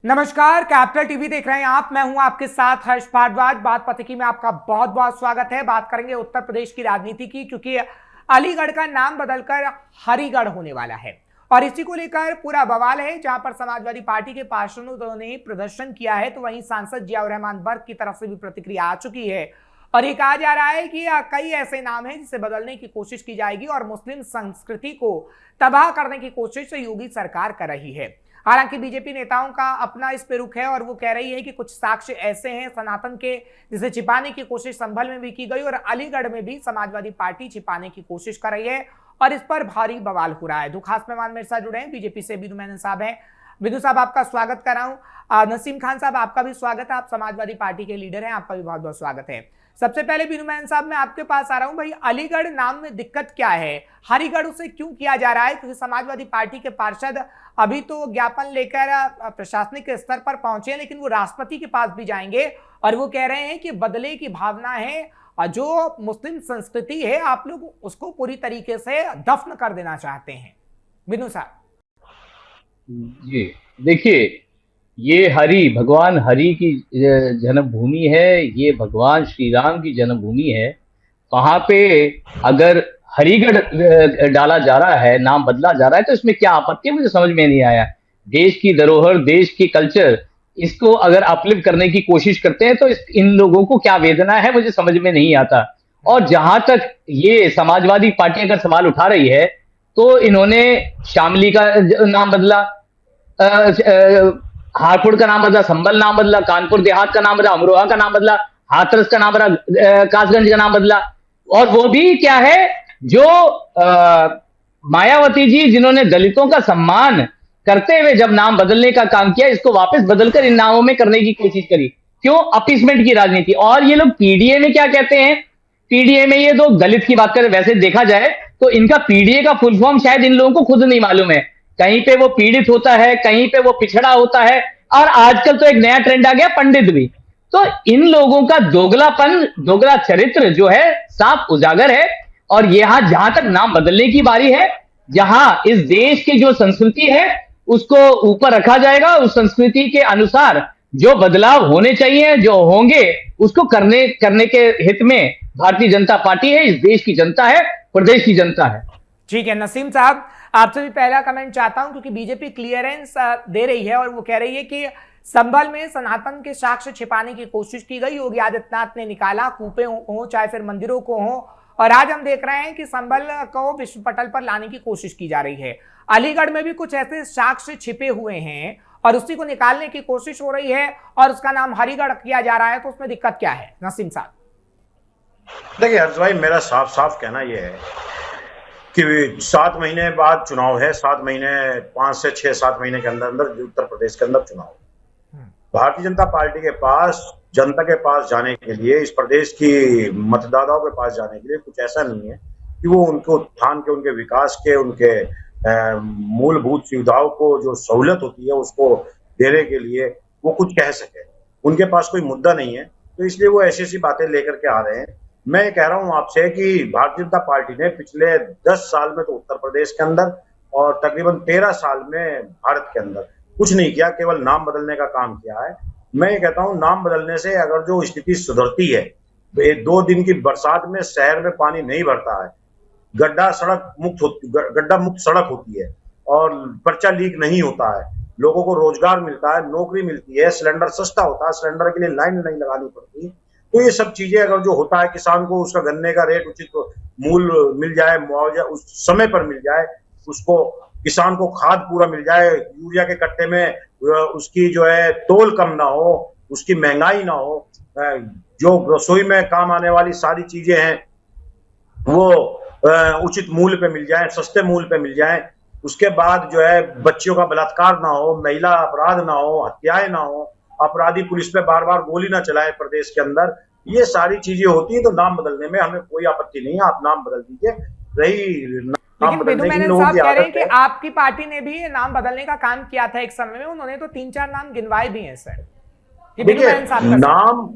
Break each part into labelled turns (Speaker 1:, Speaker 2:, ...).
Speaker 1: नमस्कार, capital TV देख रहे हैं आप। मैं हूं आपके साथ हर्ष भारद्वाज। बात पथिकी में आपका बहुत बहुत स्वागत है। बात करेंगे उत्तर प्रदेश की राजनीति की, क्योंकि अलीगढ़ का नाम बदलकर हरिगढ़ होने वाला है और इसी को लेकर पूरा बवाल है। जहां पर समाजवादी पार्टी के पार्षदों ने प्रदर्शन किया है, तो वहीं सांसद जियाउर रहमान बर्क की तरफ से भी प्रतिक्रिया आ चुकी है और ये कहा जा रहा है कि कई ऐसे नाम हैं जिसे बदलने की कोशिश की जाएगी और मुस्लिम संस्कृति को तबाह करने की कोशिश योगी सरकार कर रही है। हालांकि बीजेपी नेताओं का अपना इस पे रुख है और वो कह रही है कि कुछ साक्ष्य ऐसे हैं सनातन के जिसे छिपाने की कोशिश संभल में भी की गई और अलीगढ़ में भी समाजवादी पार्टी छिपाने की कोशिश कर रही है और इस पर भारी बवाल हो रहा है। दो खास मेहमान मेरे साथ जुड़े हैं, बीजेपी से बिदु मेनन साहब हैं। बिदु साहब, आपका स्वागत कर रहा हूं। नसीम खान साहब, आपका भी स्वागत है। आप समाजवादी पार्टी के लीडर हैं, आपका भी बहुत बहुत स्वागत है। सबसे पहले बिदु मेनन साहब, मैं आपके पास आ रहा हूं। भाई, अलीगढ़ नाम में दिक्कत क्या है? हरिगढ़ उसे क्यों किया जा रहा है? क्योंकि समाजवादी पार्टी के पार्षद अभी तो ज्ञापन लेकर प्रशासनिक स्तर पर पहुंचे हैं, लेकिन वो राष्ट्रपति के पास भी जाएंगे और वो कह रहे हैं कि बदले की भावना है और जो मुस्लिम संस्कृति है आप लोग उसको पूरी तरीके से दफन कर देना चाहते हैं। बिदु साहब
Speaker 2: जी, देखिए, ये भगवान हरि की जन्मभूमि है, ये भगवान श्री राम की जन्मभूमि है। वहां पे अगर हरिगढ़ डाला जा रहा है, नाम बदला जा रहा है, तो इसमें क्या आपत्ति है? मुझे समझ में नहीं आया। देश की धरोहर, देश की कल्चर, इसको अगर अपलिफ्ट करने की कोशिश करते हैं तो इन लोगों को क्या वेदना है, मुझे समझ में नहीं आता। और जहां तक ये समाजवादी पार्टी अगर सवाल उठा रही है, तो इन्होंने शामली का नाम बदला, हापुड़ का नाम बदला, संभल नाम बदला, कानपुर देहात का नाम बदला, अमरोहा का नाम बदला, हाथरस का नाम बदला, कासगंज का नाम बदला। और वो भी क्या है, जो मायावती जी जिन्होंने दलितों का सम्मान करते हुए जब नाम बदलने का काम किया, इसको वापस बदलकर इन नामों में करने की कोशिश करी। क्यों? अपीसमेंट की राजनीति। और ये लोग पीडीए में क्या कहते हैं? पीडीए में ये लोग दलित की बात करें, वैसे देखा जाए तो इनका पीडीए का फुल फॉर्म शायद इन लोगों को खुद नहीं मालूम है। कहीं पे वो पीड़ित होता है, कहीं पे वो पिछड़ा होता है, और आजकल तो एक नया ट्रेंड आ गया, पंडित भी। तो इन लोगों का दोगलापन, दोगला चरित्र जो है साफ उजागर है। और यहां जहां तक नाम बदलने की बारी है, जहां इस देश की जो संस्कृति है उसको ऊपर रखा जाएगा, उस संस्कृति के अनुसार जो बदलाव होने चाहिए, जो होंगे, उसको करने के हित में भारतीय जनता पार्टी है, इस देश की जनता है, प्रदेश की जनता है।
Speaker 1: ठीक है। नसीम साहब, आपसे भी पहला कमेंट चाहता हूं, क्योंकि बीजेपी क्लियरेंस दे रही है और वो कह रही है कि संभल में सनातन के साक्ष्य छिपाने की कोशिश की गई। योगी आदित्यनाथ ने निकाला, कूपे हो चाहे फिर मंदिरों को हो, और आज हम देख रहे हैं कि संभल को विश्व पटल पर लाने की कोशिश की जा रही है। अलीगढ़ में भी कुछ ऐसे साक्ष्य छिपे हुए हैं और उसी को निकालने की कोशिश हो रही है और उसका नाम हरिगढ़ किया जा रहा है, तो उसमें दिक्कत क्या है? नसीम साहब
Speaker 3: देखिए हर्ष भाई, मेरा साफ साफ कहना यह है कि 7 महीने बाद चुनाव है। 7 महीने, 5 से 6-7 महीने के अंदर अंदर उत्तर प्रदेश के अंदर चुनाव। भारतीय जनता पार्टी के पास, जनता के पास जाने के लिए, इस प्रदेश की मतदाताओं के पास जाने के लिए कुछ ऐसा नहीं है कि वो उनके उत्थान के, उनके विकास के, उनके मूलभूत सुविधाओं को जो सहूलत होती है उसको देने के लिए वो कुछ कह सके। उनके पास कोई मुद्दा नहीं है, तो इसलिए वो ऐसी ऐसी बातें लेकर के आ रहे हैं। मैं कह रहा हूं आपसे कि भारतीय जनता पार्टी ने पिछले 10 साल में तो उत्तर प्रदेश के अंदर और तकरीबन 13 साल में भारत के अंदर कुछ नहीं किया, केवल नाम बदलने का काम किया है। मैं ये कहता हूं, नाम बदलने से अगर जो स्थिति सुधरती है, 2 दिन की बरसात में शहर में पानी नहीं भरता है, गड्ढा मुक्त सड़क होती है और पर्चा लीक नहीं होता है, लोगों को रोजगार मिलता है, नौकरी मिलती है, सिलेंडर सस्ता होता है, सिलेंडर के लिए लाइन नहीं लगानी पड़ती। तो ये सब चीजें अगर जो होता है, किसान को उसका गन्ने का रेट उचित मूल्य मिल जाए, मुआवजा उस समय पर मिल जाए, उसको किसान को खाद पूरा मिल जाए, यूरिया के कट्टे में उसकी जो है तोल कम ना हो, उसकी महंगाई ना हो, जो रसोई में काम आने वाली सारी चीजें हैं वो उचित मूल्य पे मिल जाए, सस्ते मूल्य पे मिल जाए। उसके बाद जो है बच्चियों का बलात्कार ना हो, महिला अपराध ना हो, हत्याएं ना हो, अपराधी पुलिस पे बार बार गोली ना चलाए प्रदेश के अंदर। ये सारी चीजें होती हैं, तो नाम बदलने में हमें कोई आपत्ति नहीं है, आप नाम बदल दीजिए।
Speaker 1: लेकिन बिदु मेनन साहब कह रहे हैं कि आपकी पार्टी ने भी नाम बदलने का काम किया था एक समय में, उन्होंने तो 3-4 नाम गिनवाए भी हैं सर।
Speaker 3: देखिए, नाम,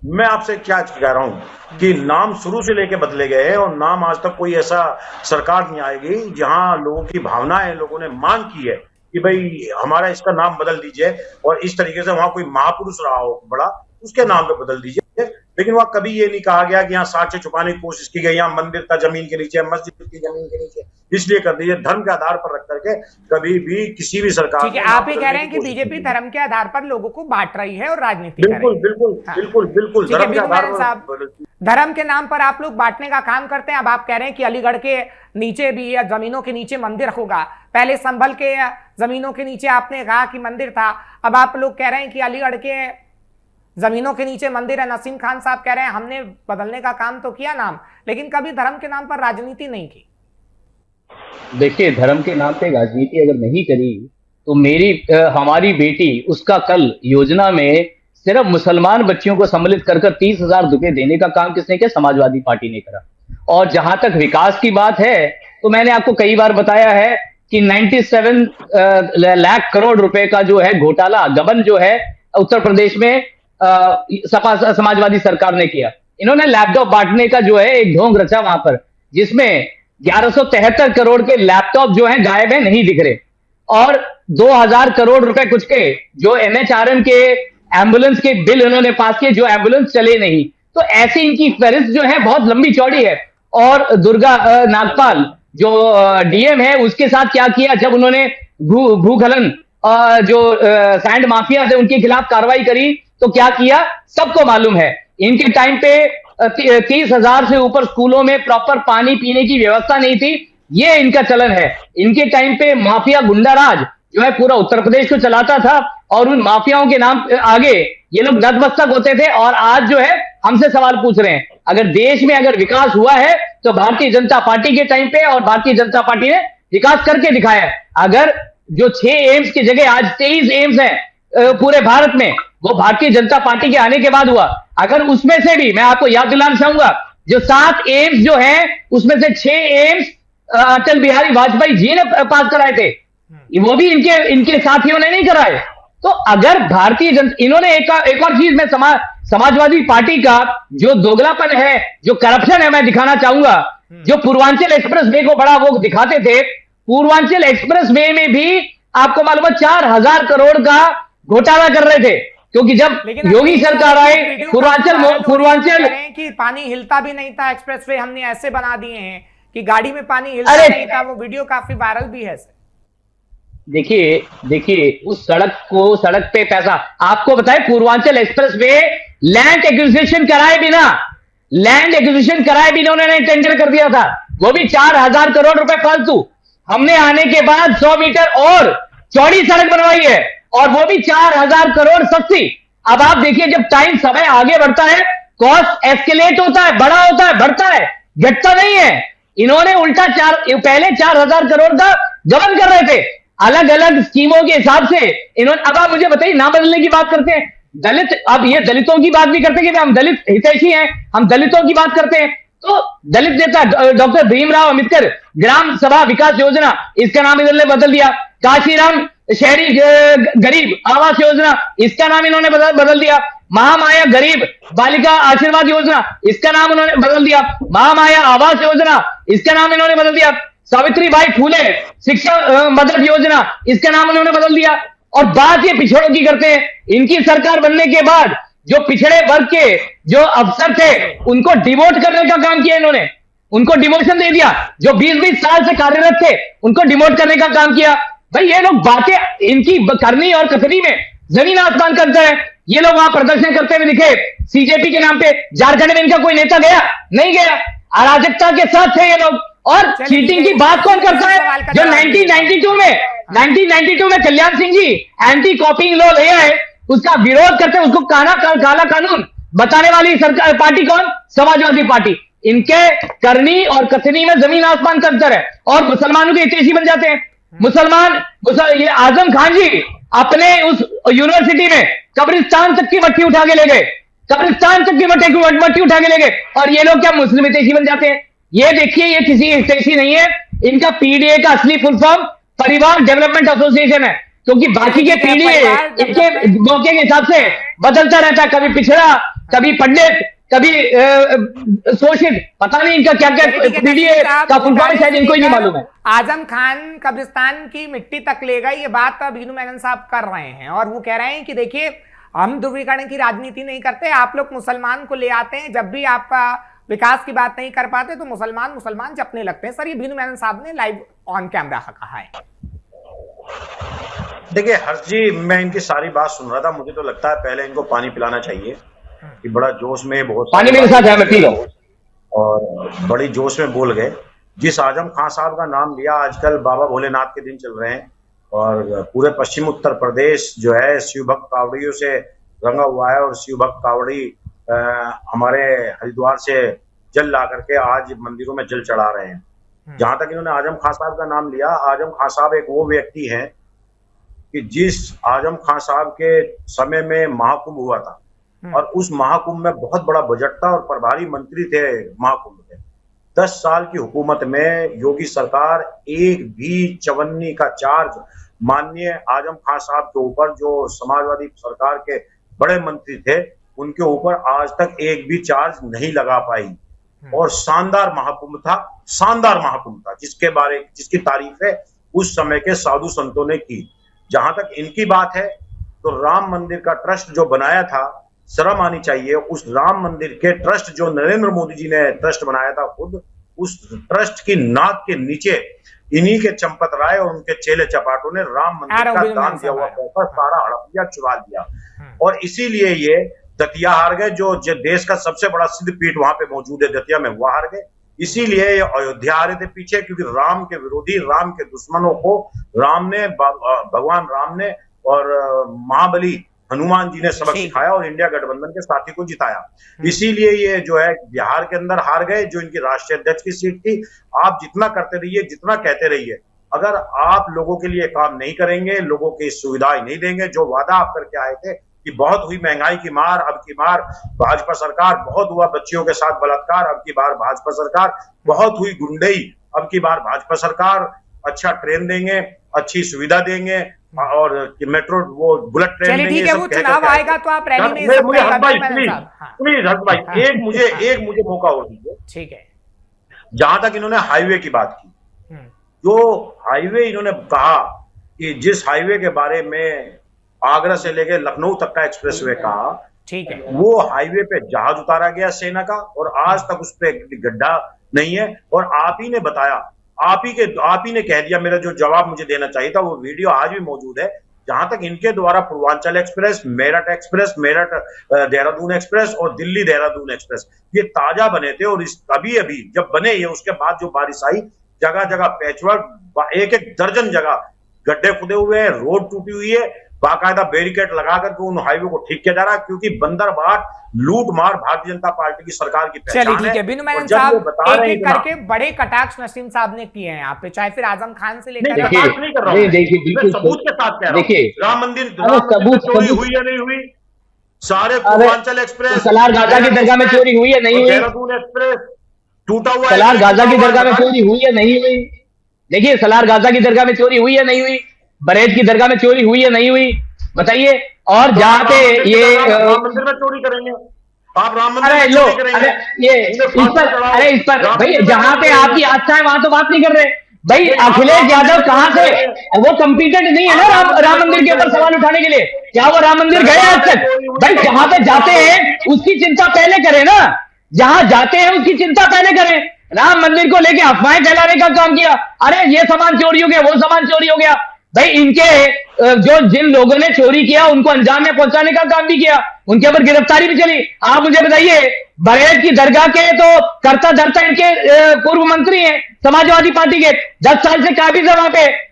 Speaker 3: मैं आपसे क्या कह रहा हूं कि नाम शुरू से लेके बदले गए हैं और नाम आज तक कोई ऐसा सरकार नहीं आएगी जहां लोगों की भावनाएं, लोगों ने मांग की है कि भाई हमारा इसका नाम बदल दीजिए और इस तरीके से वहां कोई महापुरुष रहा हो बड़ा, उसके नाम पे बदल दीजिए। लेकिन वहां कभी ये नहीं कहा गया कि यहाँ साक्ष्य छुपाने की कोशिश की गई, यहाँ मंदिर था जमीन के नीचे, मस्जिद की जमीन के नीचे, इसलिए कर दीजिए। धर्म के आधार पर रख करके कभी भी किसी भी सरकार
Speaker 1: ठीक है, आप ये कह रहे हैं कि बीजेपी धर्म के आधार पर लोगों को बांट रही है और राजनीति कर रही
Speaker 3: बिल्कुल
Speaker 1: है।
Speaker 3: बिल्कुल
Speaker 1: हाँ।
Speaker 3: बिल्कुल बिल्कुल
Speaker 1: ठीक है,
Speaker 3: धर्म के आधार
Speaker 1: साहब,
Speaker 3: पर।
Speaker 1: धर्म के नाम पर आप लोग बांटने का काम करते हैं। अब आप कह रहे हैं कि अलीगढ़ के नीचे भी या जमीनों के नीचे मंदिर होगा। पहले संभल के जमीनों के नीचे आपने कहा कि मंदिर था, अब आप लोग कह रहे हैं कि अलीगढ़ के जमीनों के नीचे मंदिर है। नसीम खान साहब कह रहे हैं हमने बदलने का काम तो किया नाम, लेकिन कभी धर्म के नाम पर राजनीति नहीं की।
Speaker 2: देखिए, धर्म के नाम पे राजनीति अगर नहीं करी तो हमारी बेटी उसका कल योजना में सिर्फ मुसलमान बच्चियों को सम्मिलित कर 30,000 रुपए देने का काम किसने किया? समाजवादी पार्टी ने करा। और जहां तक विकास की बात है तो मैंने आपको कई बार बताया है कि 97 लाख करोड़ रुपए का जो है घोटाला गबन जो है उत्तर प्रदेश में समाजवादी सरकार ने किया। इन्होंने लैपटॉप बांटने का जो है एक ढोंग रचा वहां पर, जिसमें 1173 करोड़ के लैपटॉप जो है गायब है, नहीं दिख रहे। और 2000 करोड़ रुपए कुछ के जो एमएचआरएम के एम्बुलेंस के बिल इन्होंने पास किए, जो एम्बुलेंस चले नहीं। तो ऐसी इनकी फहरिस्त जो है बहुत लंबी चौड़ी है। और दुर्गा नागपाल जो डीएम है, उसके साथ क्या किया जब उन्होंने भूखलन जो सैंड माफिया थे उनके खिलाफ कार्रवाई करी तो क्या किया सबको मालूम है। इनके टाइम पे 30,000 से ऊपर स्कूलों में प्रॉपर पानी पीने की व्यवस्था नहीं थी, ये इनका चलन है। इनके टाइम पे माफिया गुंडा राज जो है पूरा उत्तर प्रदेश को चलाता था और उन माफियाओं के नाम आगे ये लोग नतमस्तक होते थे। और आज जो है हमसे सवाल पूछ रहे हैं। अगर देश में अगर विकास हुआ है तो भारतीय जनता पार्टी के टाइम पे, और भारतीय जनता पार्टी ने विकास करके दिखाया है। अगर जो 6 एम्स की जगह आज 23 एम्स है पूरे भारत में, वो भारतीय जनता पार्टी के आने के बाद हुआ। अगर उसमें से भी मैं आपको याद दिलाना चाहूंगा, जो 7 एम्स जो है उसमें से 6 एम्स अटल बिहारी वाजपेयी जी ने पास कराए थे, वो भी इनके साथियों ने नहीं कराए। तो अगर भारतीय जनता, इन्होंने एक और चीज में समाजवादी पार्टी का जो दोगलापन है, जो करप्शन है, मैं दिखाना चाहूंगा। जो पूर्वांचल एक्सप्रेस वे को बड़ा वो दिखाते थे, पूर्वांचल एक्सप्रेस वे में भी आपको मालूम है 4,000 करोड़ का घोटाला कर रहे थे, क्योंकि जब योगी सरकार आए पूर्वांचल
Speaker 1: कि पानी हिलता भी नहीं था एक्सप्रेसवे, हमने ऐसे बना दिए हैं कि गाड़ी में पानी हिलता नहीं था। वो वीडियो काफी वायरल भी है।
Speaker 2: देखिए उस सड़क पे पैसा आपको बताए, Purvanchal express way land acquisition कराए बिना उन्होंने टेंडर कर दिया था, वो भी 4,000 करोड़ रुपए फालतू। हमने आने के बाद 100 मीटर और चौड़ी सड़क बनवाई है, और वो भी 4,000 करोड़ सस्ती। अब आप देखिए, जब टाइम समय आगे बढ़ता है, कॉस्ट एस्केलेट होता है, बड़ा होता है, बढ़ता है, घटता नहीं है। इन्होंने उल्टा पहले 4,000 करोड़ का गबन कर रहे थे अलग अलग स्कीमों के हिसाब से इन्होंने। अब आप मुझे बताइए, नाम बदलने की बात करते हैं दलित, अब ये दलितों की बात भी करते हैं कि हम दलित हितैषी हैं, हम दलितों की बात करते हैं। तो दलित नेता डॉक्टर भीमराव अंबेडकर ग्राम सभा विकास योजना, इसका नाम इन्होंने बदल दिया। काशीराम शहरी गरीब आवास योजना, इसका नाम इन्होंने बदल दिया। महामाया गरीब बालिका आशीर्वाद योजना, इसका नाम उन्होंने बदल दिया। महामाया आवास योजना, इसका नाम इन्होंने बदल दिया। सावित्रीबाई फूले शिक्षा मदद योजना, इसका नाम उन्होंने बदल दिया। और बात ये पिछड़ों की करते हैं। इनकी सरकार बनने के बाद जो पिछड़े वर्ग के जो अफसर थे उनको डिमोट करने का काम किया इन्होंने, उनको डिमोशन दे दिया। जो 20-20 साल से कार्यरत थे उनको डिमोट करने का काम किया। भाई ये लोग बातें इनकी करनी और कथनी में जमीन आसमान करते हैं। ये लोग वहां प्रदर्शन करते हुए दिखे सीजेपी के नाम पे। झारखंड में इनका कोई नेता गया? नहीं गया। अराजकता के साथ थे ये लोग। और चीटिंग की बात कौन करता है? जो 1992 में कल्याण सिंह जी एंटी कॉपिंग लॉ ले आए, उसका विरोध करते उसको काला कानून बताने वाली सरकार पार्टी कौन? समाजवादी पार्टी। इनके करनी और कथनी में जमीन आसमान का अंतर है। और मुसलमानों के हितैषी बन जाते हैं ये आजम खान जी अपने उस यूनिवर्सिटी में कब्रिस्तान तक की मट्टी उठा के ले गए, कब्रिस्तान तक की मट्टी उठा के ले गए, और ये लोग क्या मुस्लिम हितैषी बन जाते हैं? ये देखिए, ये किसी हितैषी नहीं है। इनका पीडीए का असली फुल फॉर्म परिवार डेवलपमेंट एसोसिएशन है, क्योंकि बाकी के पीडीए इनके मौके के हिसाब से बदलता रहता है। कभी पिछड़ा, कभी पंडित, कभी शोषित, पता नहीं इनका क्या क्या
Speaker 1: ठीक है,
Speaker 2: पीडीए का फुल फॉर्म शायद इनको ही नहीं मालूम है।
Speaker 1: आजम खान कब्रिस्तान की मिट्टी तक ले गई, ये बात बीनू मेनन साहब कर रहे हैं और वो कह रहे हैं कि देखिए हम ध्रुवीकरण की राजनीति नहीं करते, आप लोग मुसलमान को ले आते हैं, जब भी आपका विकास की बात नहीं कर पाते तो मुसलमान जपने लगते हैं। सर, ये बीनू मेनन साहब ने लाइव ऑन कैमरा कहा है।
Speaker 3: देखिए हर्ष जी, मैं इनकी सारी बात सुन रहा था, मुझे तो लगता है पहले इनको पानी पिलाना चाहिए कि बड़ा जोश में बहुत
Speaker 2: पानी मेरे साथ है, मैं पी लो।
Speaker 3: और बड़ी जोश में बोल गए। जिस आजम खान साहब का नाम लिया, आजकल बाबा भोलेनाथ के दिन चल रहे हैं और पूरे पश्चिम उत्तर प्रदेश जो है शिव भक्त कावड़ियों से रंगा हुआ है और शिव भक्त कावड़ी हमारे हरिद्वार से जल ला करके आज मंदिरों में जल चढ़ा रहे हैं। जहां तक इन्होंने आजम खान साहब का नाम लिया, आजम खान साहब एक वो व्यक्ति हैं कि जिस आजम खान साहब के समय में महाकुंभ हुआ था और उस महाकुंभ में बहुत बड़ा बजट था और प्रभारी मंत्री थे महाकुंभ के। 10 साल की हुकूमत में योगी सरकार एक भी चवन्नी का चार्ज माननीय आजम खान साहब के ऊपर, जो समाजवादी सरकार के बड़े मंत्री थे, उनके ऊपर आज तक एक भी चार्ज नहीं लगा पाई। और शानदार महाकुंभ था जिसकी तारीफ है उस समय के साधु संतों ने की। जहां तक इनकी बात है तो राम मंदिर का ट्रस्ट जो बनाया था, शर्म आनी चाहिए। उस राम मंदिर के ट्रस्ट जो नरेंद्र मोदी जी ने ट्रस्ट बनाया था खुद, उस ट्रस्ट की नाक के नीचे इन्हीं के चंपत राय और उनके चेले चपाटों ने राम मंदिर का दान दिया हुआ पैसा सारा हड़प लिया, चुरा लिया। और इसीलिए ये दतिया हार गए, जो देश का सबसे बड़ा सिद्ध पीठ वहां पे मौजूद है दतिया में, वो हार गए। इसीलिए ये अयोध्या आ रहे थे पीछे, क्योंकि राम के विरोधी, राम के दुश्मनों को भगवान राम ने और महाबली हनुमान जी ने सबक सिखाया और इंडिया गठबंधन के साथी को जिताया। इसीलिए ये जो है बिहार के अंदर हार गए, जो इनकी राष्ट्रीय अध्यक्ष की सीट थी। आप जितना करते रहिए, जितना कहते रहिए, अगर आप लोगों के लिए काम नहीं करेंगे, लोगों की सुविधाएं नहीं देंगे, जो वादा आप करके आए थे कि बहुत हुई महंगाई की मार, अब की बार भाजपा सरकार, बहुत हुआ बच्चियों के साथ बलात्कार, अब की बार भाजपा सरकार, बहुत हुई गुंडई, अब की बार भाजपा सरकार, अच्छा ट्रेन देंगे, अच्छी सुविधा देंगे और मेट्रो वो बुलेट ट्रेन देंगे।
Speaker 1: ठीक है, वो चुनाव आएगा तो आप रैली में
Speaker 3: एक मुझे मौका और दीजिए।
Speaker 1: ठीक है।
Speaker 3: जहां तक इन्होंने हाईवे की बात की, जो हाईवे इन्होंने कहा कि जिस हाईवे के बारे में आगरा से लेकर लखनऊ तक का एक्सप्रेसवे कहा,
Speaker 1: ठीक है,
Speaker 3: वो हाईवे पे जहाज उतारा गया सेना का और आज तक उस पे गड्ढा नहीं है। और आप ही ने बताया, आप ही ने कह दिया, मेरा जो जवाब मुझे देना चाहिए था, वो वीडियो आज भी मौजूद है। जहां तक इनके द्वारा पूर्वांचल एक्सप्रेस, मेरठ देहरादून एक्सप्रेस और दिल्ली देहरादून एक्सप्रेस, ये ताजा बने थे और अभी जब बने ये, उसके बाद जो बारिश आई, जगह जगह पैचवर्क, एक दर्जन जगह गड्ढे खुदे हुए हैं, रोड टूटी हुई है, बाकायदा बैरिकेड लगा करके उन हाईवे को ठीक किया जा रहा है, क्योंकि बंदरबाट, लूट मार भारतीय जनता पार्टी की सरकार की पहचान है।
Speaker 1: ठीक है, बीनू मेनन साहब एक करके बड़े कटाक्ष नसीम साहब ने किए हैं यहाँ पे, चाहे फिर आजम खान से लेकर
Speaker 3: सबूत के साथ कह रहा हूं। राम मंदिर चोरी हुई या नहीं हुई, सारे पूर्वांचल एक्सप्रेस,
Speaker 2: सलार गाजा की दरगाह में चोरी हुई या नहीं हुई,
Speaker 3: देहरादून एक्सप्रेस टूटा हुआ,
Speaker 2: सलार गाजा की दरगाह में चोरी हुई या नहीं हुई। देखिए, सलार गाजा की दरगाह में चोरी हुई या नहीं हुई, बरेज की दरगाह में चोरी हुई या नहीं हुई, बताइए। और जहाँ पे ये
Speaker 3: राम मंदिर में चोरी करेंगे आप, राम मंदिर
Speaker 2: अरे
Speaker 3: में
Speaker 2: लो,
Speaker 3: चोरी करेंगे,
Speaker 2: अरे ये इस पर भाई, जहाँ पे आपकी आस्था है वहां तो बात नहीं कर रहे भाई। अखिलेश यादव कहाँ से, वो कम्पिटेंट नहीं है ना राम मंदिर के ऊपर सवाल उठाने के लिए। क्या वो राम मंदिर गए आज तक? भाई जहाँ पे जाते हैं उसकी चिंता पहले करें ना, जहां जाते हैं उसकी चिंता पहले करें। राम मंदिर को लेके अफवाहें फैलाने का काम किया, अरे ये सामान चोरी हो गया, वो सामान चोरी हो गया। भाई इनके जिन लोगों ने चोरी किया उनको अंजाम में पहुंचाने का काम भी किया, उनके ऊपर गिरफ्तारी भी चली। आप मुझे बताइए, बरेज की दरगाह के तो करता धरता इनके पूर्व मंत्री हैं समाजवादी पार्टी के, 10 साल से काबिज है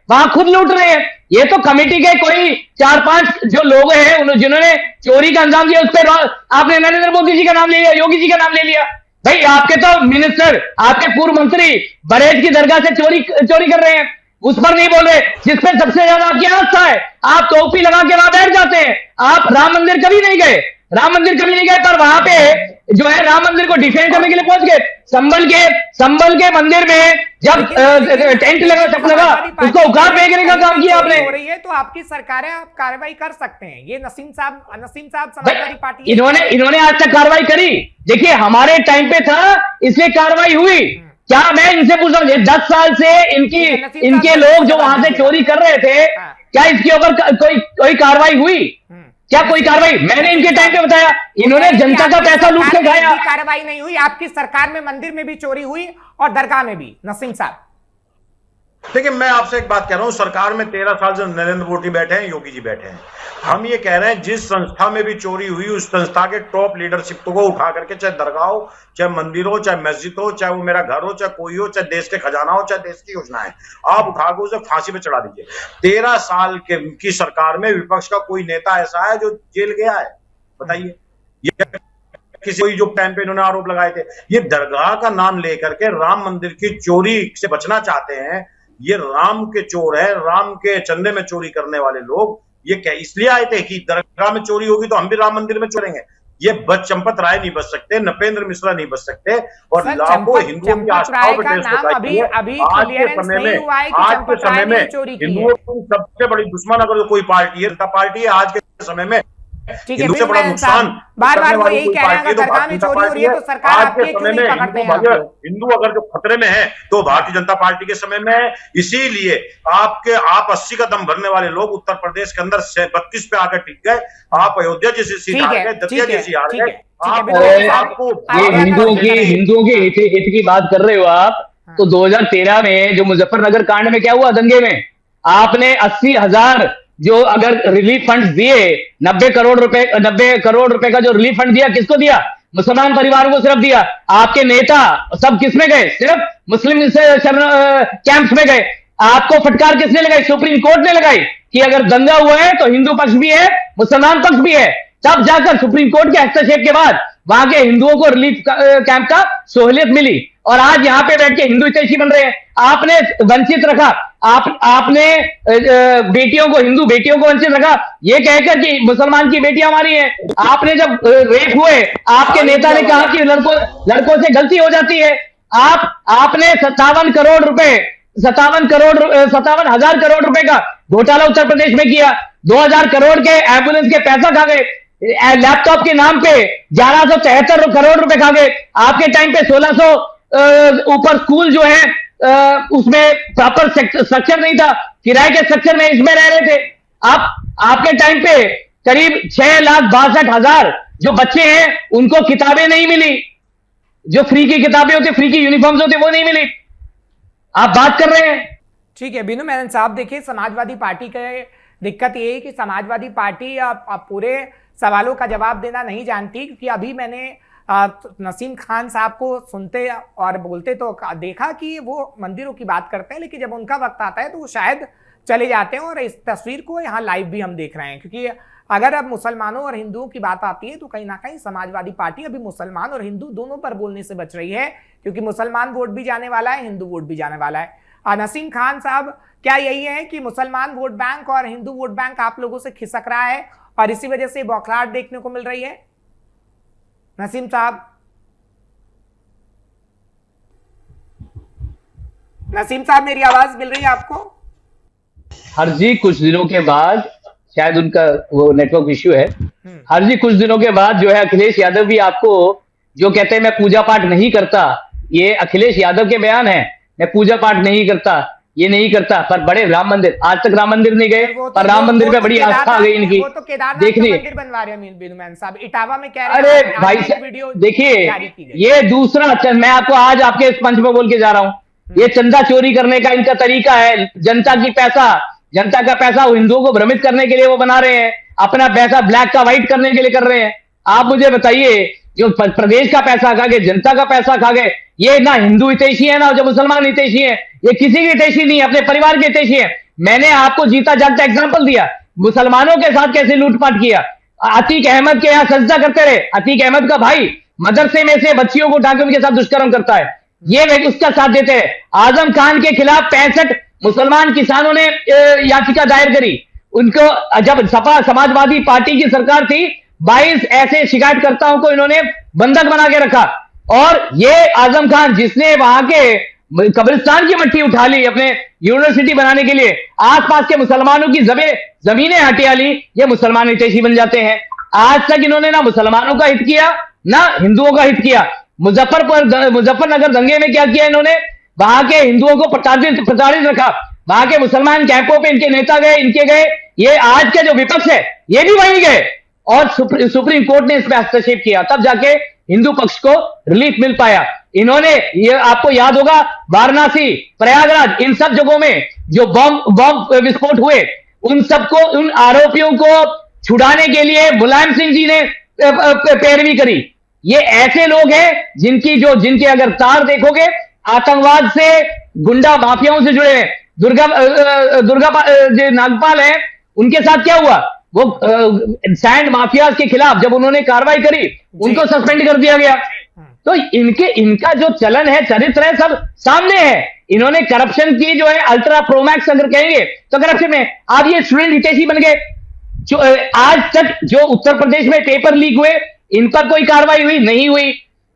Speaker 2: वहां खुद लूट रहे हैं। ये तो कमेटी के कोई 4-5 जो लोग हैं जिन्होंने चोरी का अंजाम दिया, उस पर आपने नरेंद्र मोदी जी का नाम ले लिया, योगी जी का नाम ले लिया। भाई आपके तो मिनिस्टर, आपके पूर्व मंत्री बरेज की दरगाह से चोरी कर रहे हैं, उस पर नहीं बोल रहे। जिस पर सबसे ज्यादा आपकी आस्था है, आप टोपी लगा के वहां बैठ जाते हैं। आप राम मंदिर कभी नहीं गए, राम मंदिर कभी नहीं गए, पर वहां पे जो है राम मंदिर को डिफेंड करने के लिए पहुंच गए। संभल के मंदिर में जब टेंट लगा, सब लगा, उसको उखाड़ फेंकने का काम किया आपने।
Speaker 1: हो रही है तो आपकी सरकार है, आप कार्रवाई कर सकते हैं। ये नसीम साहब समाजवादी पार्टी,
Speaker 2: इन्होंने आज तक कार्रवाई करी? देखिए हमारे टाइम पे था इसलिए कार्रवाई हुई। क्या मैं इनसे पूछ रहा हूँ, 10 साल से इनके लोग जो वहां से चोरी कर रहे थे, क्या इसके ऊपर कोई कार्रवाई हुई? क्या कोई कार्रवाई? मैंने इनके टाइम पे बताया, इन्होंने जनता का पैसा लूट के खाया।
Speaker 1: कार्रवाई नहीं हुई। आपकी सरकार में मंदिर में भी चोरी हुई और दरगाह में भी। नसीम साहब
Speaker 3: देखिए, मैं आपसे एक बात कह रहा हूं, सरकार में 13 साल से नरेंद्र मोदी बैठे हैं, योगी जी बैठे हैं। हम ये कह रहे हैं जिस संस्था में भी चोरी हुई, उस संस्था के टॉप लीडरशिप को उठा करके, चाहे दरगाह हो, चाहे मंदिर हो, चाहे मस्जिद हो, चाहे वो मेरा घर हो, चाहे कोई हो, चाहे देश के खजाना हो, चाहे देश की योजना है, आप उठा के उसे फांसी पे चढ़ा दीजिए। 13 साल की सरकार में विपक्ष का कोई नेता ऐसा है जो जेल गया है? बताइए। किसी जो टाइम पे इन्होंने आरोप लगाए थे, ये दरगाह का नाम लेकर के राम मंदिर की चोरी से बचना चाहते हैं। ये राम के चोर है, राम के चंदे में चोरी करने वाले लोग। ये क्या इसलिए आए थे कि दरगाह में चोरी होगी तो हम भी राम मंदिर में चोरेंगे? ये चंपत राय नहीं बच सकते, नपेंद्र मिश्रा नहीं बच सकते, और लाखों हिंदुओं की आस्थाओं पर ठेस पहुंचाई है। आज के समय में हिंदुओं की सबसे बड़ी दुश्मन अगर कोई पार्टी है, जनता पार्टी है। आज के समय में हिंदू से बड़ा नुकसान
Speaker 1: बार वो यही कह रहे हैं, अगर दरगाह में चोरी हो रही है तो सरकार आपके क्यों नहीं पकड़ते हैं?
Speaker 3: हिंदू अगर जो खतरे में है तो भारतीय जनता पार्टी के समय में है। इसीलिए आप 80 का दम भरने वाले लोग उत्तर प्रदेश के अंदर 32 पे आकर टिक गए। आप अयोध्या जैसी सीट हार गए, दतिया जैसी हार गए।
Speaker 2: आपको हिंदुओं के हित की बात कर रहे हो आप, तो 2013 में जो मुजफ्फरनगर कांड में क्या हुआ, दंगे में, आपने 80,000 जो अगर रिलीफ फंड दिए, 90 करोड़ रुपए का जो रिलीफ फंड दिया, किसको दिया? मुसलमान परिवारों को सिर्फ दिया। आपके नेता सब किसमें गए? सिर्फ मुस्लिम कैंप्स में गए। आपको फटकार किसने लगाई? सुप्रीम कोर्ट ने लगाई कि अगर दंगा हुआ है तो हिंदू पक्ष भी है, मुसलमान पक्ष भी है। तब जाकर सुप्रीम कोर्ट के हस्तक्षेप के बाद वहां के हिंदुओं को रिलीफ कैंप का सहूलियत मिली, और आज यहाँ पे बैठ के हिंदू हितैषी बन रहे हैं। आपने वंचित रखा, आपने बेटियों को, हिंदू बेटियों को वंचित रखा, ये कहकर कि मुसलमान की बेटियां हमारी हैं। आपने जब रेप हुए, आपके नेता ने कहा कि लड़कों से गलती हो जाती है। आपने 57 हजार करोड़ रुपए का घोटाला उत्तर प्रदेश में किया। 2000 करोड़ के एम्बुलेंस के पैसा खा गए। लैपटॉप के नाम पे 1173 करोड़ रुपए खा गए। आपके टाइम पे 1600 ऊपर स्कूल जो है उसमें प्रॉपर स्ट्रक्चर नहीं था, किराए के स्ट्रक्चर में इसमें रह रहे थे। आपके टाइम पे करीब 6,62,000 जो बच्चे हैं उनको किताबें नहीं मिली, जो फ्री की किताबें होती, फ्री की यूनिफॉर्म्स होती, वो नहीं मिली। आप बात कर रहे हैं।
Speaker 1: ठीक है बीनू मेनन साहब, देखिए समाजवादी पार्टी का दिक्कत ये है कि समाजवादी पार्टी अब पूरे सवालों का जवाब देना नहीं जानती, क्योंकि अभी मैंने नसीम खान साहब को सुनते और बोलते तो देखा कि वो मंदिरों की बात करते हैं, लेकिन जब उनका वक्त आता है तो वो शायद चले जाते हैं। और इस तस्वीर को यहाँ लाइव भी हम देख रहे हैं, क्योंकि अगर अब मुसलमानों और हिंदुओं की बात आती है तो कहीं ना कहीं समाजवादी पार्टी अभी मुसलमान और हिंदू दोनों पर बोलने से बच रही है, क्योंकि मुसलमान वोट भी जाने वाला है, हिंदू वोट भी जाने वाला है। नसीम खान साहब, क्या यही है कि मुसलमान वोट बैंक और हिंदू वोट बैंक आप लोगों से खिसक रहा है और इसी वजह से बौखलाहट देखने को मिल रही है? नसीम साहब, मेरी आवाज मिल रही है आपको?
Speaker 2: हर जी कुछ दिनों के बाद, शायद उनका वो नेटवर्क इश्यू है, हर जी कुछ दिनों के बाद जो है अखिलेश यादव भी आपको जो कहते हैं मैं पूजा पाठ नहीं करता, ये अखिलेश यादव के बयान है, मैं पूजा पाठ नहीं करता, ये नहीं करता, पर बड़े राम मंदिर, आज तक राम मंदिर नहीं गए, पर राम मंदिर पे बड़ी आस्था आ गई इनकी।
Speaker 1: वो तो केदारनाथ मंदिर बनवा रहे हैं बीनू मेनन साहब, इटावा में कह रहे हैं।
Speaker 2: अरे भाई देखिए, ये दूसरा, मैं आपको आज आपके इस मंच में बोल के जा रहा हूँ, ये चंदा चोरी करने का इनका तरीका है। जनता का पैसा हिंदुओं को भ्रमित करने के लिए वो बना रहे हैं, अपना पैसा ब्लैक का व्हाइट करने के लिए कर रहे हैं। आप मुझे बताइए, जो प्रदेश का पैसा खा गए, जनता का पैसा खा गए, ये ना हिंदू हितैषी है ना जो मुसलमान हितैषी है, ये किसी के हितैषी नहीं, अपने परिवार के हितैषी है। मैंने आपको जीता जागता एग्जांपल दिया, मुसलमानों के साथ कैसे लूटपाट किया। अतीक अहमद के यहाँ सजदा करते रहे, अतीक अहमद का भाई मदरसे में से बच्चियों को उठाकर उनके साथ दुष्कर्म करता है, ये उसका साथ देते हैं। आजम खान के खिलाफ 65 मुसलमान किसानों ने याचिका दायर करी, उनको जब सपा समाजवादी पार्टी की सरकार थी, 22 ऐसे शिकायतकर्ताओं को इन्होंने बंधक बना के रखा। और ये आजम खान जिसने वहां के कब्रिस्तान की मट्टी उठा ली अपने यूनिवर्सिटी बनाने के लिए, आसपास के मुसलमानों की जमीनें हटिया ली, ये मुसलमान हितैषी बन जाते हैं। आज तक इन्होंने ना मुसलमानों का हित किया ना हिंदुओं का हित किया। मुजफ्फरनगर दंगे में क्या किया इन्होंने, वहां के हिंदुओं को प्रताड़ित रखा, वहां के मुसलमान कैंपों पे इनके नेता गए, इनके गए, ये आज के जो विपक्ष है ये भी वहीं गए और सुप्रीम कोर्ट ने इसमें हस्तक्षेप किया, तब जाके हिंदू पक्ष को रिलीफ मिल पाया। इन्होंने, ये आपको याद होगा, वाराणसी, प्रयागराज, इन सब जगहों में जो बम विस्फोट हुए, उन सबको, उन आरोपियों को छुड़ाने के लिए मुलायम सिंह जी ने पैरवी करी। ये ऐसे लोग हैं जिनके अगर तार देखोगे आतंकवाद से, गुंडा माफियाओं से जुड़े हैं। दुर्गा जो नागपाल है, उनके साथ क्या हुआ, वो सैंड माफिया के खिलाफ जब उन्होंने कार्रवाई करी, उनको सस्पेंड कर दिया गया। तो इनका जो चलन है, चरित्र है, सब सामने है। इन्होंने करप्शन की जो है अल्ट्रा प्रोमैक्स अगर कहेंगे तो करप्शन में, आप ये स्टूडेंट हितैषी बन गए। जो आज तक जो उत्तर प्रदेश में पेपर लीक हुए, इन पर कोई कार्रवाई हुई नहीं हुई।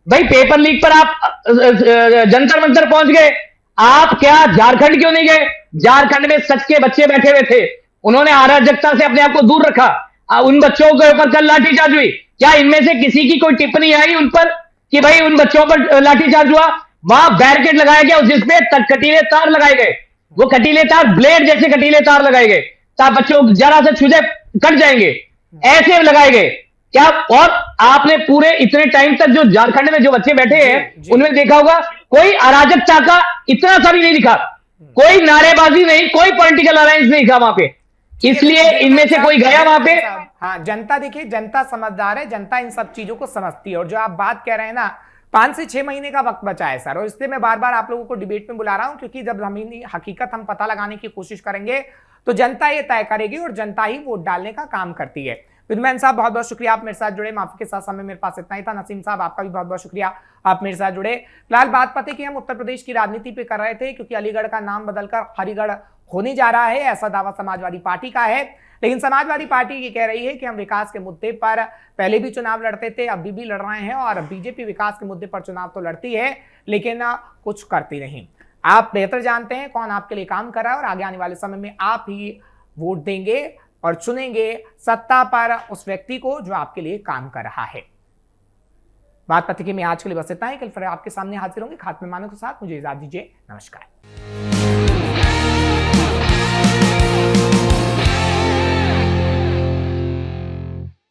Speaker 2: भाई पेपर लीक पर आप जंतर मंतर पहुंच गए, आप क्या झारखंड क्यों नहीं गए? झारखंड में सच के बच्चे बैठे हुए थे, उन्होंने अराजकता से अपने आप को दूर रखा। उन बच्चों के ऊपर कल लाठीचार्ज हुई, क्या इनमें से किसी की कोई टिप्पणी आई उन पर कि भाई उन बच्चों पर लाठीचार्ज हुआ? वहां बैरिकेड लगाया गया जिसपे कटीले तार लगाए गए, वो कटीले तार ब्लेड जैसे कटीले तार लगाए गए, ताकि बच्चों जरा से छुए कट जाएंगे, ऐसे लगाए गए क्या? और आपने पूरे इतने टाइम तक जो झारखंड में जो बच्चे बैठे हैं उनमें देखा होगा कोई अराजकता का इतना सा भी नहीं दिखा, कोई नारेबाजी नहीं, कोई पॉलिटिकल अलायंस नहीं था वहां पे, इसलिए इनमें से कोई गया वहां पे।
Speaker 1: हाँ, जनता देखिए, जनता समझदार है, जनता इन सब चीजों को समझती है। और जो आप बात कह रहे हैं ना, 5 से 6 महीने का वक्त बचा है सर, और इसलिए मैं बार बार आप लोगों को डिबेट में बुला रहा हूं, क्योंकि जब जमीनी हकीकत हम पता लगाने की कोशिश करेंगे तो जनता ये तय करेगी और जनता ही वोट डालने का काम करती है। विद्वान साहब बहुत बहुत शुक्रिया, आप मेरे साथ जुड़े। माफी के साथ समय मेरे पास इतना ही था। नसीम साहब आपका भी बहुत बहुत शुक्रिया, आप मेरे साथ जुड़े। फिलहाल बात पते कि हम उत्तर प्रदेश की राजनीति पे कर रहे थे, क्योंकि अलीगढ़ का नाम बदलकर हरिगढ़ होने जा रहा है, ऐसा दावा समाजवादी पार्टी का है। लेकिन समाजवादी पार्टी ये कह रही है कि हम विकास के मुद्दे पर पहले भी चुनाव लड़ते थे, अभी भी लड़ रहे हैं, और बीजेपी विकास के मुद्दे पर चुनाव तो लड़ती है लेकिन कुछ करती नहीं। आप बेहतर जानते हैं कौन आपके लिए काम कर रहा है, और आगे आने वाले समय में आप ही वोट देंगे और चुनेंगे सत्ता पर उस व्यक्ति को जो आपके लिए काम कर रहा है। बात पत्रिका में आज के लिए बस इतना ही। कल फिर आपके सामने हाजिर होंगे खात्मे मानों के साथ। मुझे इजाजत दीजिए, नमस्कार।